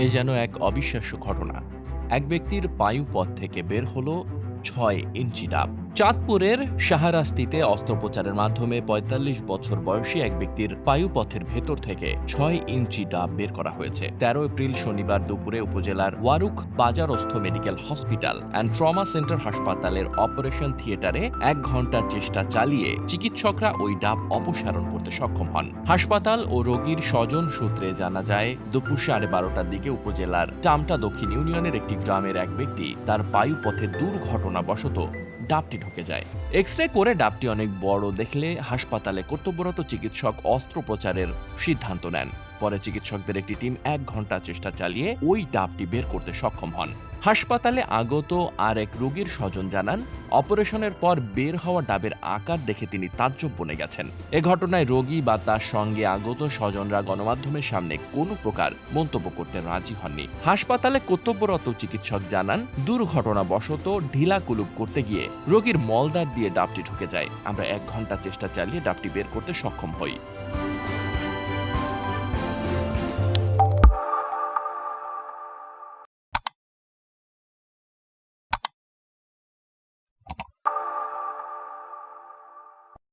এ যেন এক অবিশ্বাস্য ঘটনা। এক ব্যক্তির পায়ুপথ থেকে বের হলো ৬ ইঞ্চি ডাব। চাঁদপুরের শাহরাস্তিতে অস্ত্রোপচারের মাধ্যমে ৪৫ বছর বয়সী এক ব্যক্তির পায়ুপথের ভেতর থেকে ৬ ইঞ্চি ডাব বের করা হয়েছে। ১৩ এপ্রিল শনিবার দুপুরে উপজেলার ওয়ারুক বাজারস্থ medical hospital and trauma centre হাসপাতালের অপারেশন থিয়েটারে ১ ঘন্টা চেষ্টা চালিয়ে চিকিৎসকরা ওই ডাব অপসারণ করতে সক্ষম হন। হাসপাতাল ও রোগীর স্বজন সূত্রে জানা যায়, দুপুর 12:30টার দিকে উপজেলার টামটা দক্ষিণ ইউনিয়নের একটি গ্রামের এক ব্যক্তি তার পায়ুপথে দুর্ঘটনাবশত ডাবটি ঢুকে যায়। এক্স-রে করে ডাবটি অনেক বড় দেখলে হাসপাতালে কর্তব্যরত চিকিৎসক অস্ত্রোপচারের সিদ্ধান্ত নেন। পরে চিকিৎসকদের একটি টিম ১ ঘন্টা চেষ্টা চালিয়ে ওই ডাবটি বের করতে সক্ষম হন। হাসপাতালে আগত আর এক রোগীর স্বজন জানান, অপারেশনের পর বের হওয়া ডাবের আকার দেখে তিনি তাজ্জব বনে গেছেন। এ ঘটনায় রোগী বা তার সঙ্গে আগত স্বজনরা গণমাধ্যমের সামনে কোনো প্রকার মন্তব্য করতে রাজি হননি। হাসপাতালে কর্তব্যরত চিকিৎসক জানান, দুর্ঘটনাবশত ঢিলা কুলুপ করতে গিয়ে রোগীর মলদ্বার দিয়ে ডাবটি ঢুকে যায়। আমরা ১ ঘন্টা চেষ্টা চালিয়ে ডাবটি বের করতে সক্ষম হই।